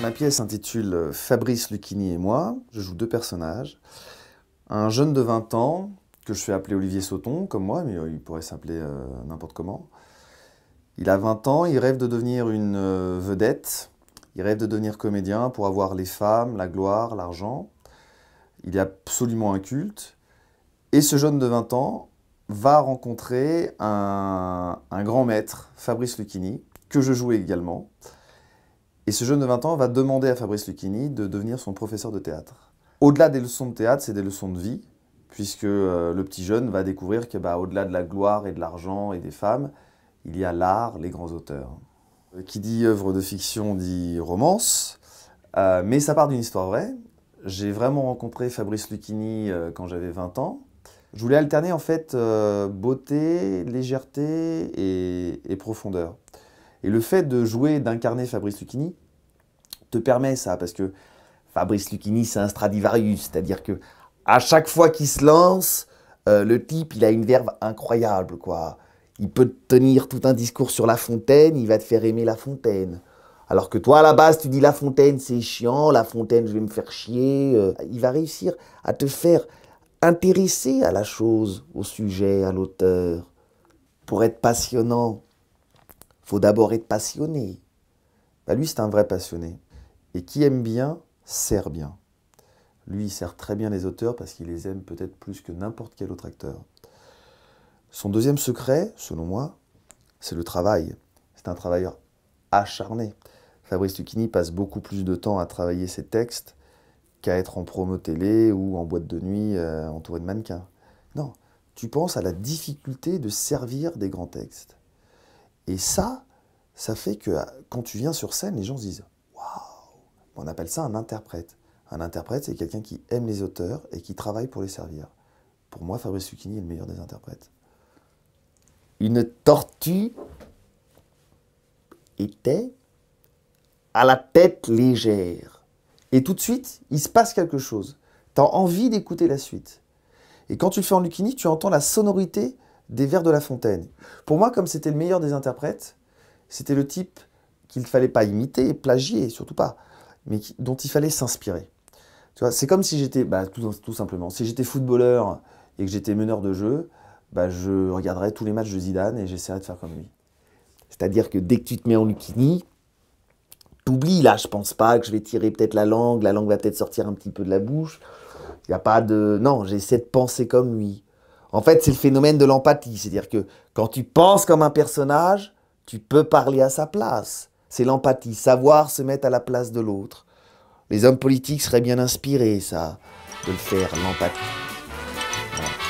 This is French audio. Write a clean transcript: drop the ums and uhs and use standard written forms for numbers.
Ma pièce s'intitule Fabrice Lucchini et moi. Je joue deux personnages. Un jeune de 20 ans, que je fais appeler Olivier Sauton, comme moi, mais il pourrait s'appeler n'importe comment. Il a 20 ans, il rêve de devenir une vedette. Il rêve de devenir comédien pour avoir les femmes, la gloire, l'argent. Il est absolument inculte. Et ce jeune de 20 ans va rencontrer un grand maître, Fabrice Lucchini, que je joue également. Et ce jeune de 20 ans va demander à Fabrice Lucchini de devenir son professeur de théâtre. Au-delà des leçons de théâtre, c'est des leçons de vie, puisque le petit jeune va découvrir que, au-delà de la gloire et de l'argent et des femmes, il y a l'art, les grands auteurs. Qui dit œuvre de fiction dit romance, mais ça part d'une histoire vraie. J'ai vraiment rencontré Fabrice Lucchini quand j'avais 20 ans. Je voulais alterner en fait beauté, légèreté et profondeur. Et le fait de jouer, d'incarner Fabrice Lucchini te permet ça, parce que Fabrice Lucchini, c'est un Stradivarius, c'est-à-dire que à chaque fois qu'il se lance, le type, il a une verve incroyable, quoi. Il peut te tenir tout un discours sur La Fontaine, il va te faire aimer La Fontaine. Alors que toi, à la base, tu dis La Fontaine, c'est chiant, La Fontaine, je vais me faire chier. Il va réussir à te faire intéresser à la chose, au sujet, à l'auteur. Pour être passionnant, faut d'abord être passionné. Lui, c'est un vrai passionné. Et qui aime bien, sert bien. Lui, il sert très bien les auteurs parce qu'il les aime peut-être plus que n'importe quel autre acteur. Son deuxième secret, selon moi, c'est le travail. C'est un travailleur acharné. Fabrice Lucchini passe beaucoup plus de temps à travailler ses textes qu'à être en promo télé ou en boîte de nuit entouré de mannequins. Non, tu penses à la difficulté de servir des grands textes. Et ça fait que quand tu viens sur scène, les gens se disent « Waouh !» On appelle ça un interprète. Un interprète, c'est quelqu'un qui aime les auteurs et qui travaille pour les servir. Pour moi, Fabrice Lucchini est le meilleur des interprètes. Une tortue était à la tête légère. Et tout de suite, il se passe quelque chose. Tu as envie d'écouter la suite. Et quand tu le fais en Lucchini, tu entends la sonorité des vers de La Fontaine. Pour moi, comme c'était le meilleur des interprètes, c'était le type qu'il ne fallait pas imiter, plagier, surtout pas, mais dont il fallait s'inspirer. Tu vois, c'est comme si j'étais, tout simplement, si j'étais footballeur et que j'étais meneur de jeu, je regarderais tous les matchs de Zidane et j'essaierais de faire comme lui. C'est-à-dire que dès que tu te mets en Lucchini, t'oublies, là, je pense pas que je vais tirer peut-être la langue va peut-être sortir un petit peu de la bouche. Il n'y a pas de... Non, j'essaie de penser comme lui. En fait, c'est le phénomène de l'empathie. C'est-à-dire que quand tu penses comme un personnage, tu peux parler à sa place. C'est l'empathie, savoir se mettre à la place de l'autre. Les hommes politiques seraient bien inspirés, ça, de le faire, l'empathie. Voilà.